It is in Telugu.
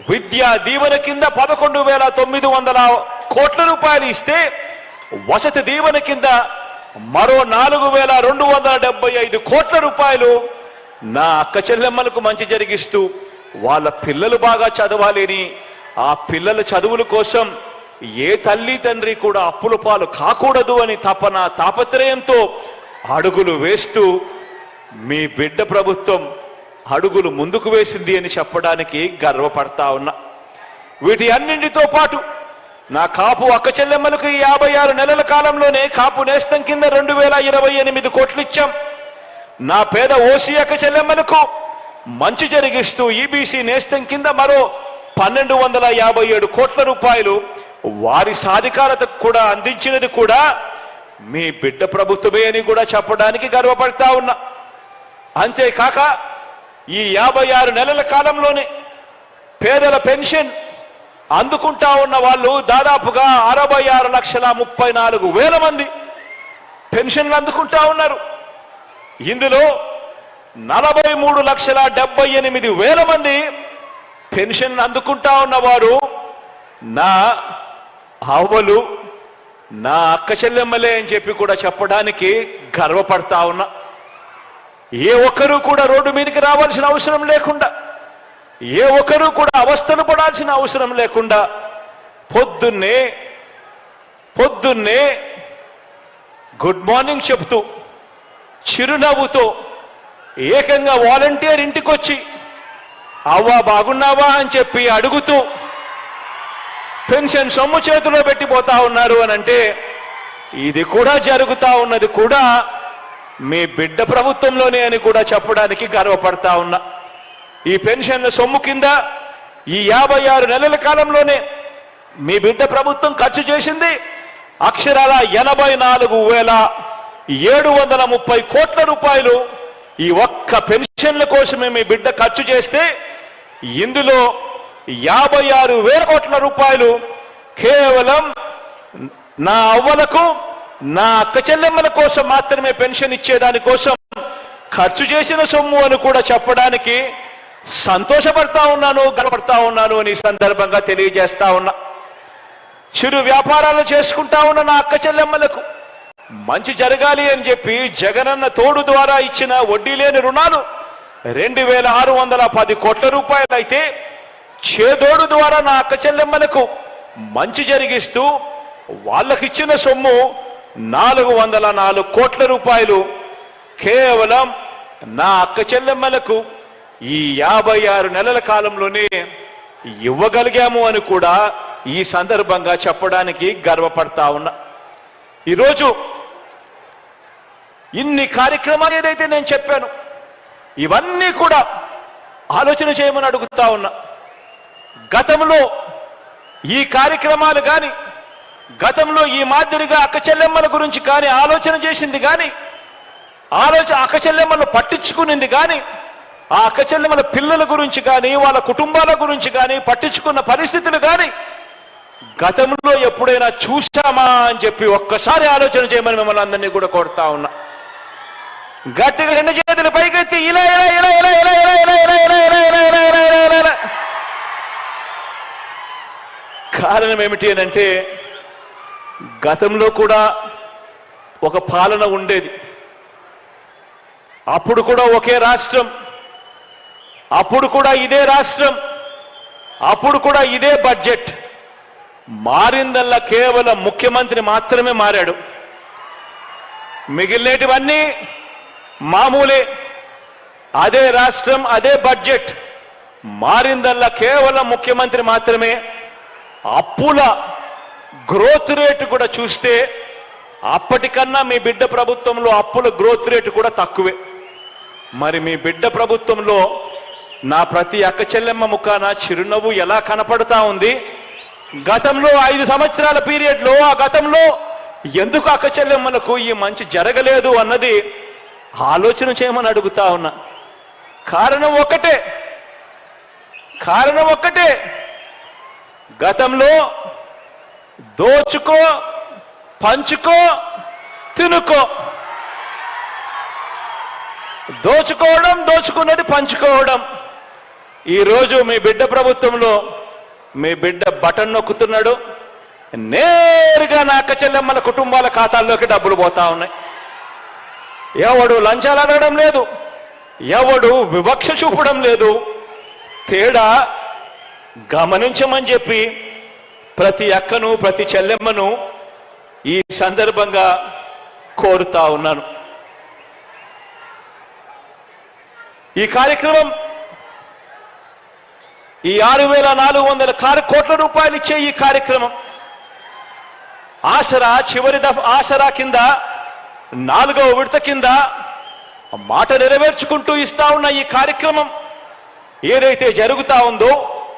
విద్యా దీవెన కింద 11,900 కోట్ల రూపాయలు ఇస్తే వసతి దీవెన కింద మరో 4,275 కోట్ల రూపాయలు నా అక్క చెల్లెమ్మలకు మంచి జరిగిస్తూ వాళ్ళ పిల్లలు బాగా చదవాలని, ఆ పిల్లల చదువుల కోసం ఏ తల్లి తండ్రి కూడా అప్పుల పాలు కాకూడదు అని తపన తాపత్రయంతో అడుగులు వేస్తూ మీ బిడ్డ ప్రభుత్వం అడుగులు ముందుకు వేసింది అని చెప్పడానికి గర్వపడతా ఉన్నా. వీటి అన్నింటితో పాటు నా కాపు అక్క చెల్లెమ్మలకు 56 నెలల కాలంలోనే కాపు నేస్తం కింద 2,028 కోట్లు ఇచ్చాం. నా పేద ఓసీ అక్క చెల్లెమ్మలకు మంచి జరిగిస్తూ ఈబీసీ నేస్తం కింద మరో 1,257 కోట్ల రూపాయలు వారి సాధికారతకు కూడా అందించినది కూడా మీ బిడ్డ ప్రభుత్వమే అని కూడా చెప్పడానికి గర్వపడతా ఉన్నా. అంతేకాక ఈ 56 నెలల కాలంలోనే పేదల పెన్షన్ అందుకుంటా ఉన్న వాళ్ళు దాదాపుగా 66,34,000 మంది పెన్షన్లు అందుకుంటా ఉన్నారు. ఇందులో 43,78,000 మంది పెన్షన్ అందుకుంటా ఉన్నవారు నా అవ్వలు, నా అక్క చెల్లెమ్మలే అని చెప్పి కూడా చెప్పడానికి గర్వపడతా ఉన్నా. ఏ ఒక్కరూ కూడా రోడ్డు మీదకి రావాల్సిన అవసరం లేకుండా, ఏ ఒక్కరూ కూడా అవస్థలు పడాల్సిన అవసరం లేకుండా పొద్దున్నే గుడ్ మార్నింగ్ చెప్తూ చిరునవ్వుతో ఏకంగా వాలంటీర్ ఇంటికొచ్చి అవ్వా బాగున్నావా అని చెప్పి అడుగుతూ పెన్షన్ సొమ్ము చేతిలో పెట్టిపోతా ఉన్నారు అనంటే ఇది కూడా జరుగుతా ఉన్నది కూడా మీ బిడ్డ ప్రభుత్వంలోనే అని కూడా చెప్పడానికి గర్వపడతా ఉన్నా. ఈ పెన్షన్ల సొమ్ము కింద ఈ 56 నెలల కాలంలోనే మీ బిడ్డ ప్రభుత్వం ఖర్చు చేసింది అక్షరాల 84,730 కోట్ల రూపాయలు. ఈ ఒక్క పెన్షన్ల కోసమే మీ బిడ్డ ఖర్చు చేస్తే ఇందులో 56,000 కోట్ల రూపాయలు కేవలం నా అవ్వలకు, నా అక్క చెల్లెమ్మల కోసం మాత్రమే పెన్షన్ ఇచ్చేదాని కోసం ఖర్చు చేసిన సొమ్ము అని కూడా చెప్పడానికి సంతోషపడతా ఉన్నాను, గర్వపడతా ఉన్నాను అని సందర్భంగా తెలియజేస్తా ఉన్నా. చిరు వ్యాపారాలు చేసుకుంటా ఉన్న నా అక్క చెల్లెమ్మలకు మంచి జరగాలి అని చెప్పి జగనన్న తోడు ద్వారా ఇచ్చిన వడ్డీ లేని రుణాలు 2,610 కోట్ల రూపాయలు అయితే చేదోడు ద్వారా నా అక్క చెల్లెమ్మలకు మంచి జరిగిస్తూ వాళ్ళకిచ్చిన సొమ్ము 404 కోట్ల రూపాయలు కేవలం నా అక్క చెల్లెమ్మలకు ఈ 56 నెలల కాలంలోనే ఇవ్వగలిగాము అని కూడా ఈ సందర్భంగా చెప్పడానికి గర్వపడతా ఉన్నా. ఈరోజు ఇన్ని కార్యక్రమాలు ఏదైతే నేను చెప్పాను ఇవన్నీ కూడా ఆలోచన చేయమని అడుగుతా ఉన్నా. గతంలో ఈ కార్యక్రమాలు కానీ, గతంలో ఈ మాదిరిగా అక్క చెల్లెమ్మల గురించి కానీ ఆలోచన చేసింది కానీ, అక్క చెల్లెమ్మలు పట్టించుకునింది కానీ, ఆ అక్క చెల్లెమ్మల పిల్లల గురించి కానీ, వాళ్ళ కుటుంబాల గురించి కానీ పట్టించుకున్న పరిస్థితులు కానీ గతంలో ఎప్పుడైనా చూశామా అని చెప్పి ఒక్కసారి ఆలోచన చేయమని మిమ్మల్ని అందరినీ కూడా కోరుతా ఉన్నా. గట్టిగా 2 చేతులు పైకెత్తి ఇలా ఇలా ఇలా ఇలా ఇలా ఇలా ఇలా ఇలా ఇలా ఇలా ఇలా ఇలా ఇలా ఇలా ఇలా. కారణం ఏమిటి అని అంటే గతంలో కూడా ఒక పాలన ఉండేది. అప్పుడు కూడా ఒకే రాష్ట్రం, అప్పుడు కూడా ఇదే రాష్ట్రం, అప్పుడు కూడా ఇదే బడ్జెట్. మారిందల్లా కేవలం ముఖ్యమంత్రి మాత్రమే మారాడు, మిగిలినటివన్నీ మామూలే. అదే రాష్ట్రం, అదే బడ్జెట్. మారిందల్లా కేవలం ముఖ్యమంత్రి మాత్రమే. అప్పుల గ్రోత్ రేటు కూడా చూస్తే అప్పటికన్నా మీ బిడ్డ ప్రభుత్వంలో అప్పుల గ్రోత్ రేటు కూడా తక్కువే. మరి మీ బిడ్డ ప్రభుత్వంలో నా ప్రతి అక్క చెల్లెమ్మ ముఖాన చిరునవ్వు ఎలా కనపడతా ఉంది? గతంలో 5 సంవత్సరాల పీరియడ్లో ఆ గతంలో ఎందుకు అక్క చెల్లెమ్మలకు ఈ మంచి జరగలేదు అన్నది ఆలోచన చేయమని అడుగుతా ఉన్నా. కారణం ఒక్కటే, గతంలో దోచుకో, పంచుకో, తినుకో. దోచుకోవడం, దోచుకున్నది పంచుకోవడం. ఈరోజు మీ బిడ్డ ప్రభుత్వంలో మీ బిడ్డ బటన్ నొక్కుతున్నాడు, నేరుగా నా అక్క చెల్లెమ్మల కుటుంబాల ఖాతాల్లోకి డబ్బులు పోతా ఉన్నాయి. ఎవడు లంచాలు అడగడం లేదు, ఎవడు వివక్ష చూపడం లేదు. తేడా గమనించమని చెప్పి ప్రతి అక్కను ప్రతి చెల్లెమ్మను ఈ సందర్భంగా కోరుతా ఉన్నాను. ఈ కార్యక్రమం ఈ 6,400 కోట్ల రూపాయలు ఇచ్చే ఈ కార్యక్రమం ఆసరా ఆసరా కింద 4వ విడత కింద మాట నెరవేర్చుకుంటూ ఇస్తా ఉన్న ఈ కార్యక్రమం ఏదైతే జరుగుతా ఉందో